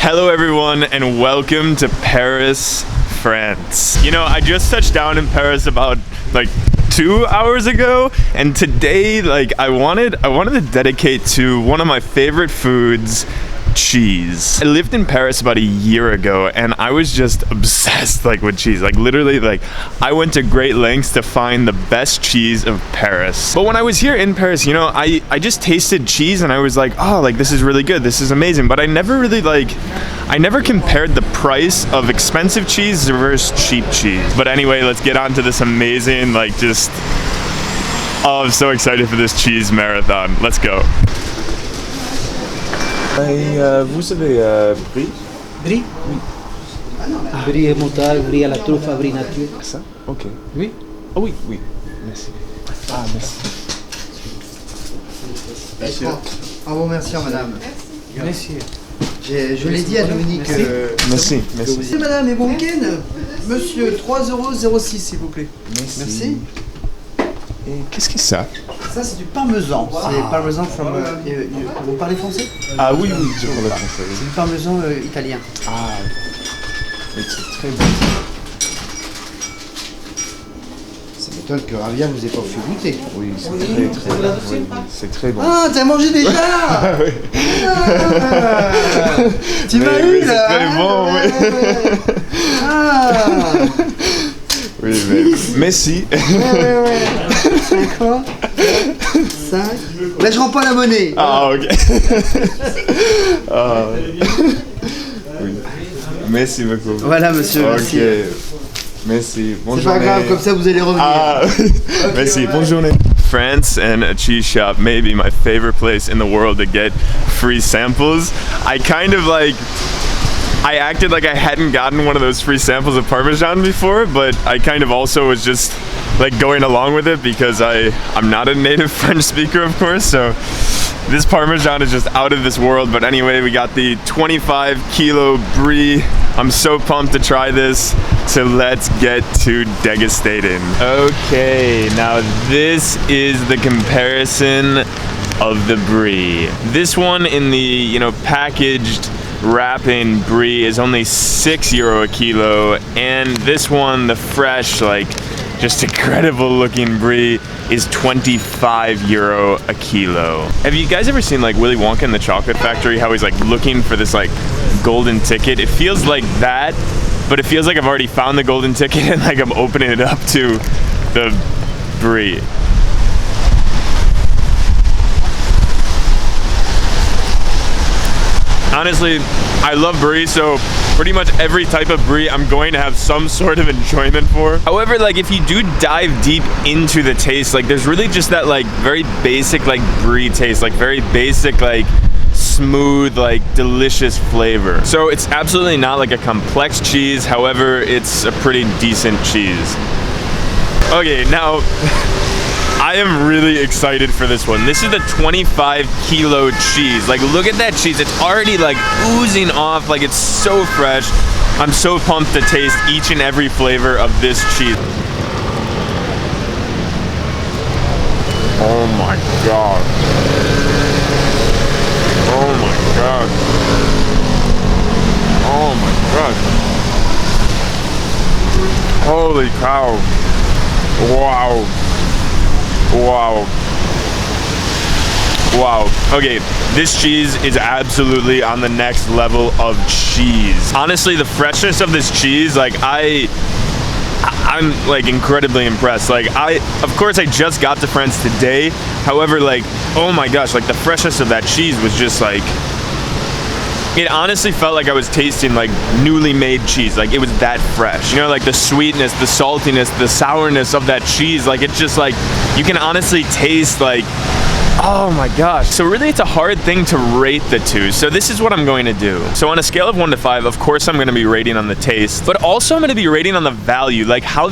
Hello everyone and welcome to Paris, France. You know, I just touched down in Paris about like 2 hours ago, and today I wanted to dedicate to one of my favorite foods, cheese. I lived in Paris about a year ago and I was just obsessed with cheese. Literally I went to great lengths to find the best cheese of Paris. But when I was here in Paris, you know, I just tasted cheese and I was like, oh, this is really good, this is amazing. But I never really I never compared the price of expensive cheese versus cheap cheese. But anyway, let's get on to this amazing oh, I'm so excited for this cheese marathon. Let's go. Vous avez Brie? Brie? Oui. Brie et montage, Brie à la truffe, Brie nature. Ça? Ok. Oui? Oh oui, oui. Merci. Ah, merci. Monsieur. Un bon merci, madame. Merci. Je l'ai dit à Dominique. Merci, merci. Merci madame et bon week-end. Monsieur, 3,06 € s'il vous plaît. Merci. Et qu'est-ce que c'est ça? Ça c'est du parmesan. C'est parmesan from... vous parlez français? Ah oui, oui, je parle français. C'est du parmesan italien. Ah, c'est très bon. Ça m'étonne que Ravia vous ait pas fait goûter. Oui, c'est très bon. Oui, c'est très bon. Ah, t'as mangé déjà? Ah, oui. Ah, tu m'as eu là. C'est très bon, oui. Ah. Oui, mais merci. Ouais. 5 quoi? 5. Là, je rends pas la monnaie. Ah, ok. Ah. Oui. Merci beaucoup. Voilà, monsieur. Ok. Merci. Bonne C'est pas journée. grave, comme ça vous allez revenir. Ah. Merci. Bonne journée. France and a cheese shop may be my favorite place in the world to get free samples. I kind of I acted like I hadn't gotten one of those free samples of Parmesan before, but I kind of also was just going along with it because I'm not a native French speaker, of course, so this Parmesan is just out of this world. But anyway, we got the 25 kilo Brie. I'm so pumped to try this, so let's get to degustating. Okay, now this is the comparison of the Brie. This one in the, packaged wrapping Brie is only €6 a kilo, and this one, the fresh, just incredible looking Brie, is €25 a kilo. Have you guys ever seen Willy Wonka in the Chocolate Factory, how he's looking for this golden ticket? It feels like that, but it feels like I've already found the golden ticket and I'm opening it up to the Brie. Honestly, I love Brie, so pretty much every type of Brie I'm going to have some sort of enjoyment for. However, if you do dive deep into the taste, there's really just that very basic Brie taste, very basic smooth, delicious flavor. So it's absolutely not a complex cheese, however, it's a pretty decent cheese. Okay, now I am really excited for this one. This is the 25 kilo cheese. Look at that cheese. It's already oozing off. It's so fresh. I'm so pumped to taste each and every flavor of this cheese. Oh my God. Oh my God. Oh my God. Holy cow. Wow. Wow. Wow. Okay, this cheese is absolutely on the next level of cheese. Honestly, the freshness of this cheese, I'm incredibly impressed. Of course I just got to France today. However, oh my gosh, the freshness of that cheese was just it honestly felt like I was tasting newly made cheese. It was that fresh. The sweetness, the saltiness, the sourness of that cheese. It's just you can honestly taste oh my gosh. So really it's a hard thing to rate the two. So this is what I'm going to do. So on a scale of 1 to 5, of course I'm going to be rating on the taste, but also I'm going to be rating on the value. How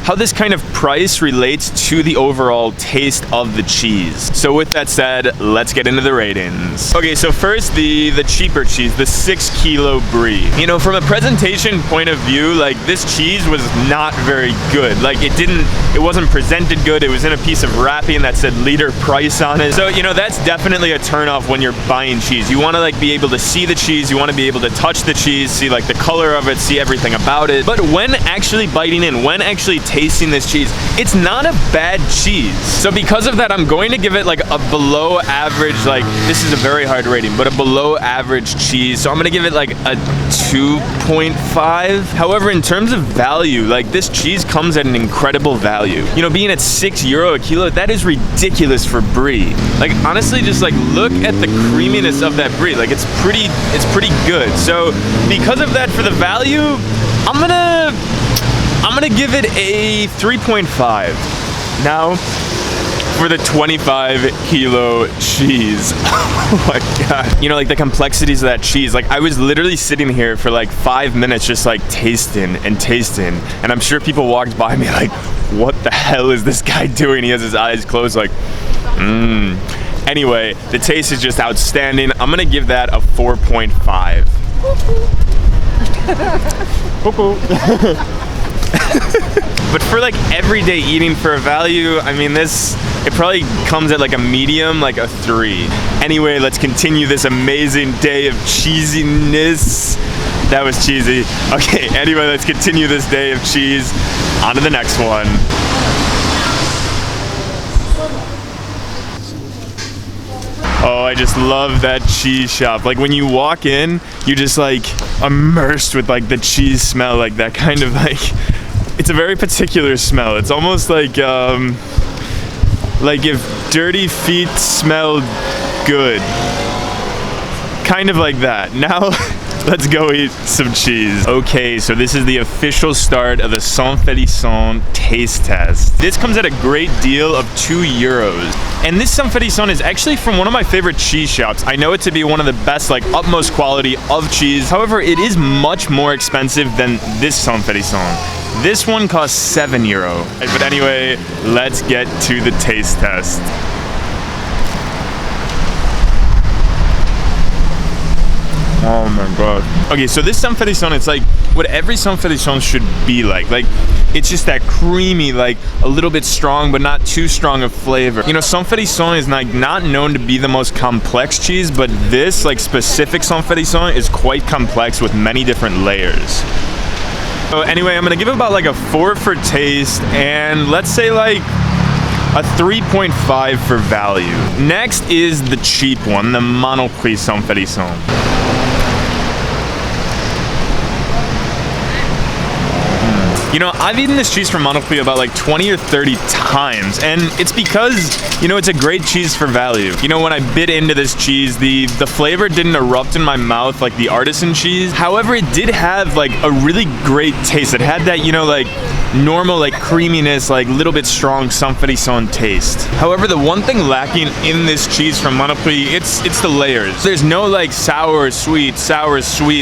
how this kind of price relates to the overall taste of the cheese. So with that said, let's get into the ratings. Okay, so first the cheaper cheese, the 6 kilo Brie. You know, from a presentation point of view, like this cheese was not very good. Like it wasn't presented good. It was in a piece of wrapping that said liter price on it. So, you know, that's definitely a turnoff when you're buying cheese. You want to like be able to see the cheese, you want to be able to touch the cheese, see like the color of it, see everything about it. But when actually biting in, when actually tasting this cheese, it's not a bad cheese. So because of that, I'm going to give it like a below average, like this is a very hard rating, but a below average cheese. So I'm gonna give it like a 2.5. However, in terms of value, like this cheese comes at an incredible value. You know, being at €6 a kilo, that is ridiculous for Brie. Like honestly, just like look at the creaminess of that Brie. Like it's pretty good. So because of that, for the value, I'm gonna give it a 3.5. Now, for the 25 kilo cheese. Oh my god. You know, like the complexities of that cheese. Like I was literally sitting here for like 5 minutes just like tasting. And I'm sure people walked by me like, what the hell is this guy doing? He has his eyes closed like, Anyway, the taste is just outstanding. I'm gonna give that a 4.5. But for like everyday eating for a value, I mean it probably comes at like a medium, like a 3. Anyway, let's continue this amazing day of cheesiness. That was cheesy. Okay, anyway, let's continue this day of cheese. On to the next one. Oh, I just love that cheese shop. Like when you walk in, you're just like immersed with like the cheese smell, like that kind of like, it's a very particular smell. It's almost like if dirty feet smelled good. Kind of like that. Now, let's go eat some cheese. Okay, so this is the official start of the Saint-Antoine taste test. This comes at a great deal of €2. And this Saint-Antoine is actually from one of my favorite cheese shops. I know it to be one of the best, like utmost quality of cheese. However, it is much more expensive than this Saint-Antoine. This one costs €7. But anyway, let's get to the taste test. Oh my god. Okay, so this Saint-Antoine, it's like what every Saint-Antoine should be like. Like, it's just that creamy, like a little bit strong, but not too strong of flavor. You know, Saint-Antoine is like not known to be the most complex cheese, but this like specific Saint-Antoine is quite complex with many different layers. So anyway, I'm gonna give it about like a 4 for taste, and let's say like a 3.5 for value. Next is the cheap one, the Lancry Saint-Antoine. You know, I've eaten this cheese from Lancry about like 20 or 30 times, and it's because, you know, it's a great cheese for value. You know, when I bit into this cheese, the flavor didn't erupt in my mouth like the artisan cheese. However, it did have like a really great taste. It had that, you know, like normal like creaminess, like little bit strong Saint-Antoine taste. However, the one thing lacking in this cheese from Lancry, it's the layers. There's no like sour, sweet.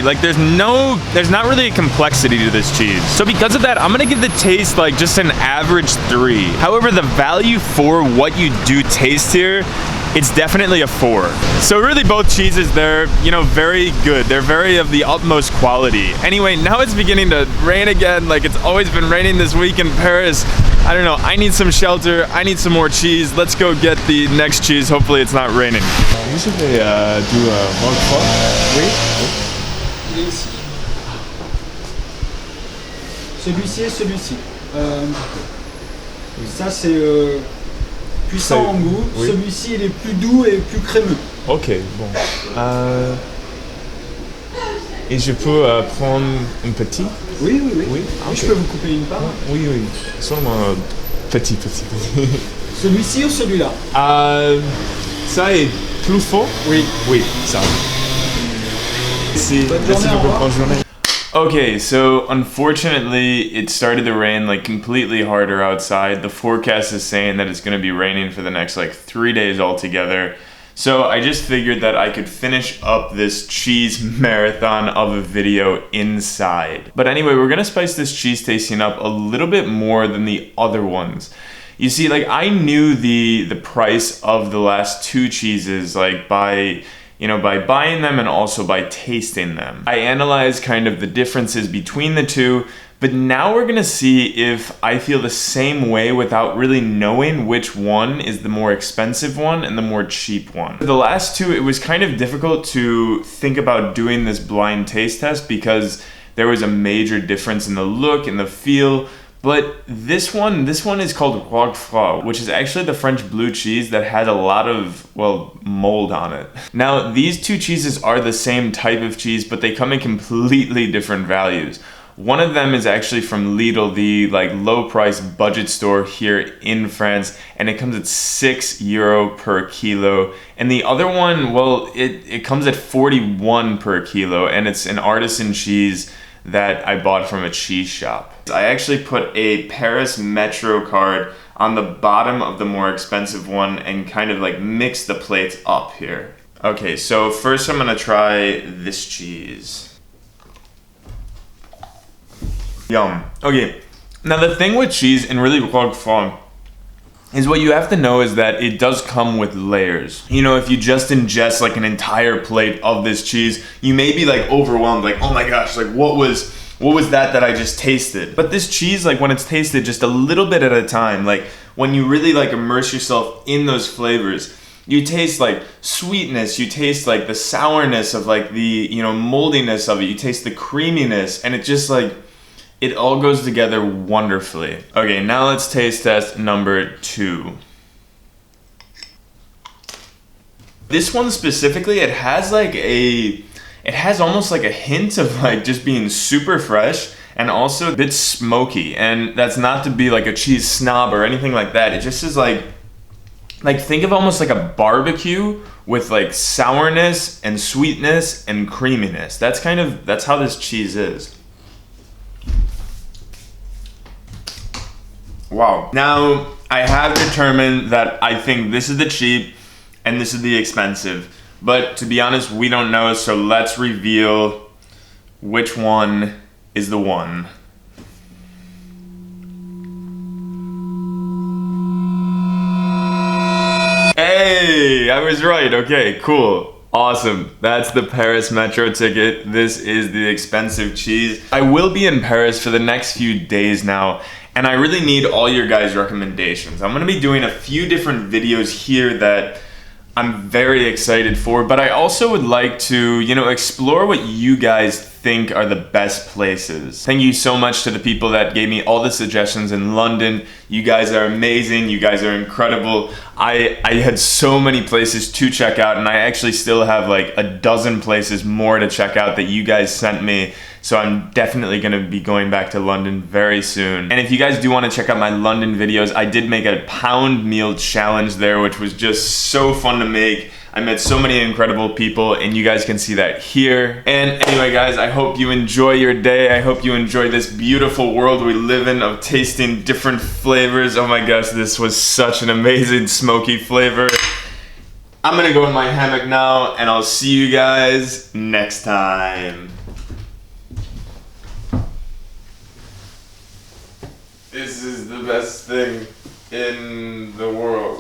Like there's not really a complexity to this cheese. So because of that, I'm gonna give the taste like just an average 3. However, the value for what you do taste here, it's definitely a 4. So really both cheeses, they're, you know, very good. They're very of the utmost quality. Anyway, now it's beginning to rain again. Like it's always been raining this week in Paris. I don't know, I need some shelter. I need some more cheese. Let's go get the next cheese. Hopefully it's not raining. Vous savez du Roquefort? Oui. Il est ici. Celui-ci et celui-ci. Ça c'est puissant en goût. Oui. Celui-ci il est plus doux et plus crémeux. Ok, bon. Et je peux prendre un petit? Oui. Oui. Et je peux vous couper une part. Oui. Seulement petit. Celui-ci ou celui-là? Ça est plus fort? Oui, ça. Merci beaucoup. Bonne journée. Okay, so unfortunately it started to rain like completely harder outside. The forecast is saying that it's going to be raining for the next like 3 days altogether. So I just figured that I could finish up this cheese marathon of a video inside. But anyway, we're gonna spice this cheese tasting up a little bit more than the other ones. You see, like, I knew the price of the last two cheeses, like by buying them and also by tasting them. I analyzed kind of the differences between the two, but now we're gonna see if I feel the same way without really knowing which one is the more expensive one and the more cheap one. For the last two, it was kind of difficult to think about doing this blind taste test because there was a major difference in the look and the feel. But this one is called Roquefort, which is actually the French blue cheese that had a lot of, well, mold on it. Now, these two cheeses are the same type of cheese, but they come in completely different values. One of them is actually from Lidl, the low price budget store here in France, and it comes at €6 per kilo. And the other one, well, it comes at 41 per kilo, and it's an artisan cheese that I bought from a cheese shop. I actually put a Paris Metro card on the bottom of the more expensive one and kind of like mix the plates up here. Okay, so first I'm gonna try this cheese. Yum. Okay, now the thing with cheese and really Roquefort is what you have to know is that it does come with layers. You know, if you just ingest like an entire plate of this cheese, you may be like overwhelmed, like, oh my gosh, like what was that I just tasted? But this cheese, like when it's tasted just a little bit at a time, like when you really like immerse yourself in those flavors, you taste like sweetness, you taste like the sourness of like the, moldiness of it, you taste the creaminess, and it just like, it all goes together wonderfully. Okay, now let's taste test number 2. This one specifically, it has almost like a hint of like just being super fresh and also a bit smoky. And that's not to be like a cheese snob or anything like that. It just is like think of almost like a barbecue with like sourness and sweetness and creaminess. That's how this cheese is. Wow. Now, I have determined that I think this is the cheap and this is the expensive. But to be honest, we don't know, so let's reveal which one is the one. Hey, I was right. Okay, cool. Awesome. That's the Paris Metro ticket. This is the expensive cheese. I will be in Paris for the next few days now, and I really need all your guys' recommendations. I'm gonna be doing a few different videos here that I'm very excited for, but I also would like to, explore what you guys think are the best places. Thank you so much to the people that gave me all the suggestions in London. You guys are amazing. You guys are incredible. I had so many places to check out, and I actually still have like a dozen places more to check out that you guys sent me. So I'm definitely gonna be going back to London very soon. And if you guys do wanna check out my London videos, I did make a pound meal challenge there, which was just so fun to make. I met so many incredible people, and you guys can see that here. And anyway, guys, I hope you enjoy your day. I hope you enjoy this beautiful world we live in of tasting different flavors. Oh my gosh, this was such an amazing smoky flavor. I'm gonna go in my hammock now, and I'll see you guys next time. This is the best thing in the world.